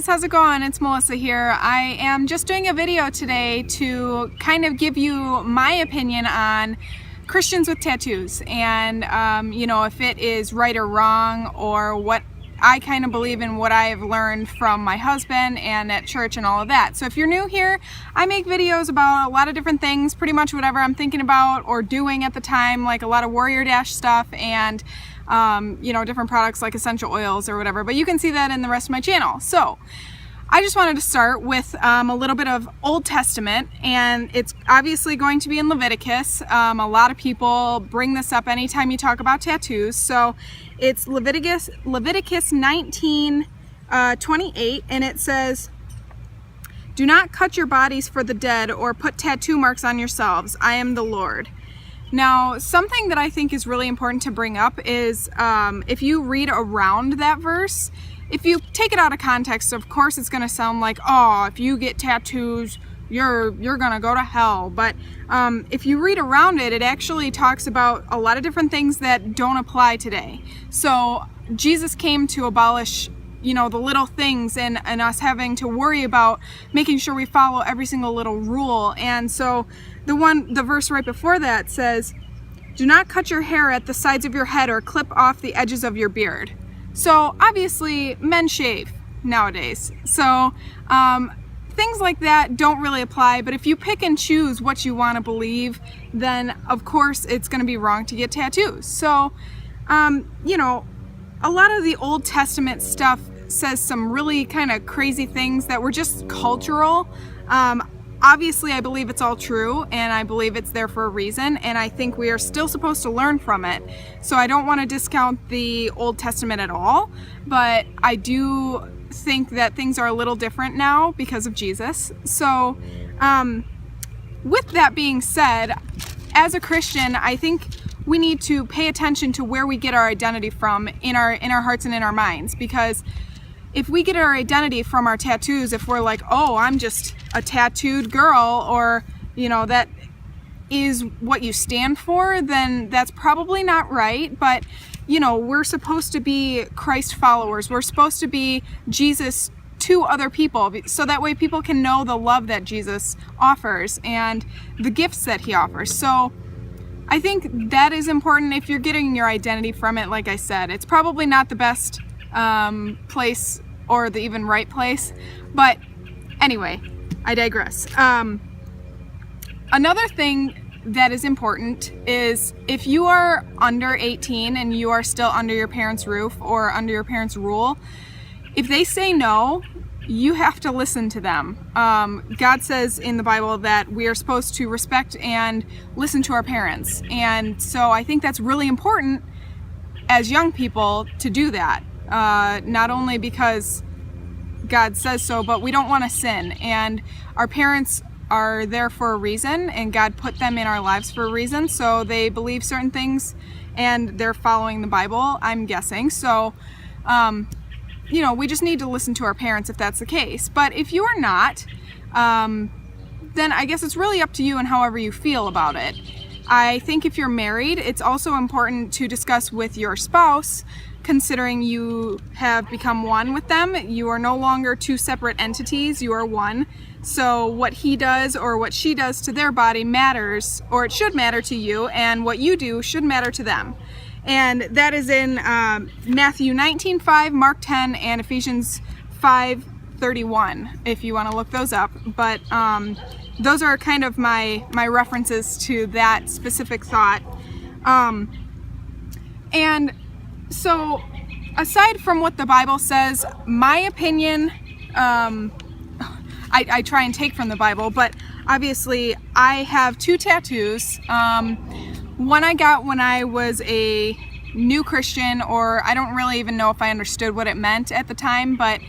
how's it going? It's Melissa here. I am just doing a video today to kind of give you my opinion on Christians with tattoos and if it is right or wrong, or what I kind of believe in, what I have learned from my husband and at church and all of that. So if you're new here, I make videos about a lot of different things, pretty much whatever I'm thinking about or doing at the time, like a lot of Warrior Dash stuff and different products like essential oils or whatever, but you can see that in the rest of my channel. So I just wanted to start with a little bit of Old Testament, and it's obviously going to be in Leviticus. A lot of people bring this up anytime you talk about tattoos. So it's Leviticus 19:28, and it says, "Do not cut your bodies for the dead or put tattoo marks on yourselves. I am the Lord." Now, something that I think is really important to bring up is if you read around that verse, if you take it out of context, of course it's going to sound like, oh, if you get tattoos, you're going to go to hell. But if you read around it, it actually talks about a lot of different things that don't apply today. So Jesus came to abolish the little things and us having to worry about making sure we follow every single little rule. And so the verse right before that says, "Do not cut your hair at the sides of your head or clip off the edges of your beard." So obviously men shave nowadays. So things like that don't really apply, but if you pick and choose what you want to believe, then of course it's going to be wrong to get tattoos. So a lot of the Old Testament stuff says some really kind of crazy things that were just cultural. Obviously, I believe it's all true, and I believe it's there for a reason, and I think we are still supposed to learn from it. So I don't want to discount the Old Testament at all, but I do think that things are a little different now because of Jesus. So with that being said, as a Christian, I think we need to pay attention to where we get our identity from in our hearts and in our minds, because if we get our identity from our tattoos, if we're like, oh, I'm just a tattooed girl, or that is what you stand for, then that's probably not right. But we're supposed to be Christ followers. We're supposed to be Jesus to other people, so that way people can know the love that Jesus offers and the gifts that he offers. So I think that is important. If you're getting your identity from it, like I said, it's probably not the best place or the even right place, but anyway, I digress. Another thing that is important is if you are under 18 and you are still under your parents' roof or under your parents' rule, if they say no, you have to listen to them. God says in the Bible that we are supposed to respect and listen to our parents, and so I think that's really important as young people to do that. Not only because God says so, but we don't want to sin, and our parents are there for a reason, and God put them in our lives for a reason. So they believe certain things and they're following the Bible, I'm guessing. So we just need to listen to our parents if that's the case. But if you are not, then I guess it's really up to you and however you feel about it. I think if you're married, it's also important to discuss with your spouse, considering you have become one with them. You are no longer two separate entities, you are one. So what he does or what she does to their body matters, or it should matter to you, and what you do should matter to them. And that is in Matthew 19:5, Mark 10, and Ephesians 5:31, if you want to look those up. But those are kind of my references to that specific thought. And so aside from what the Bible says, my opinion, I try and take from the Bible, but obviously I have two tattoos. One I got when I was a new Christian, or I don't really even know if I understood what it meant at the time, but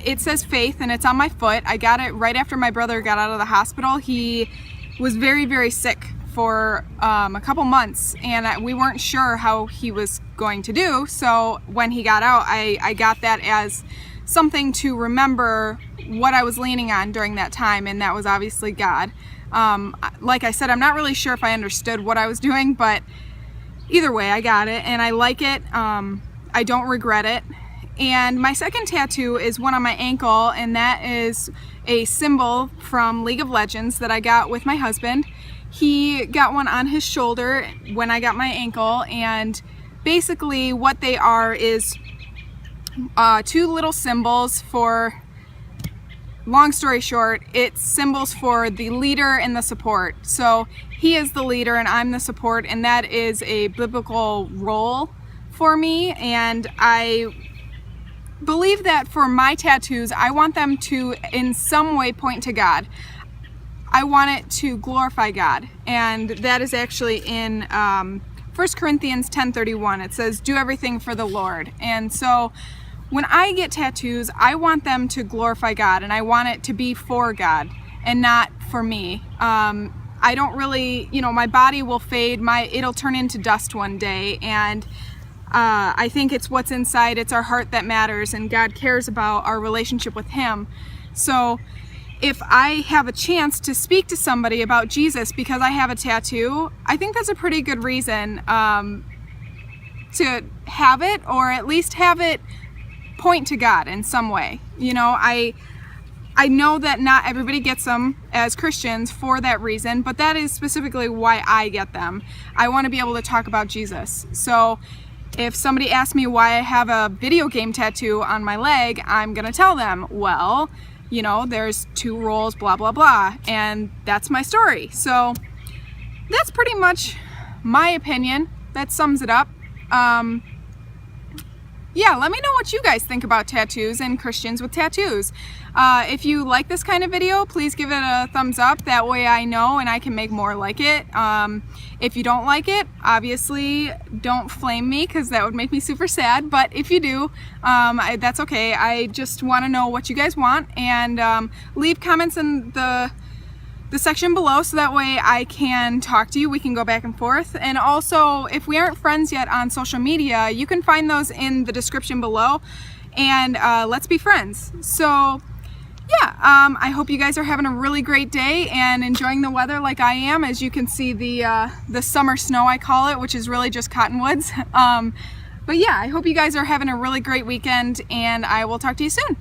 it says faith, and it's on my foot. I got it right after my brother got out of the hospital. He was very, very sick for a couple months, and we weren't sure how he was going to do. So when he got out, I got that as something to remember what I was leaning on during that time, and that was obviously God. Like I said, I'm not really sure if I understood what I was doing, but either way, I got it, and I like it. I don't regret it, And my second tattoo is one on my ankle, and that is a symbol from League of Legends that I got with my husband. He got one on his shoulder when I got my ankle, and basically what they are is two little symbols for, long story short, it's symbols for the leader and the support. So he is the leader and I'm the support, and that is a biblical role for me. And I believe that for my tattoos, I want them to in some way point to God. I want it to glorify God, and that is actually in 1 Corinthians 10:31. It says, do everything for the Lord. And so when I get tattoos, I want them to glorify God, and I want it to be for God and not for me. I don't really, my body will fade, it'll turn into dust one day, and I think it's what's inside, it's our heart that matters, and God cares about our relationship with Him. So if I have a chance to speak to somebody about Jesus because I have a tattoo, I think that's a pretty good reason to have it, or at least have it point to God in some way. I know that not everybody gets them as Christians for that reason, but that is specifically why I get them. I want to be able to talk about Jesus. So if somebody asks me why I have a video game tattoo on my leg, I'm going to tell them, well, there's two roles, blah, blah, blah, and that's my story. So that's pretty much my opinion. That sums it up. Yeah, let me know what you guys think about tattoos and Christians with tattoos. If you like this kind of video, please give it a thumbs up. That way I know and I can make more like it. If you don't like it, obviously don't flame me, because that would make me super sad. But if you do, that's okay. I just want to know what you guys want, and leave comments in the section below, so that way I can talk to you. We can go back and forth. And also, if we aren't friends yet on social media, you can find those in the description below, and let's be friends. So yeah, I hope you guys are having a really great day and enjoying the weather like I am. As you can see, the summer snow, I call it, which is really just cottonwoods. But yeah, I hope you guys are having a really great weekend, and I will talk to you soon.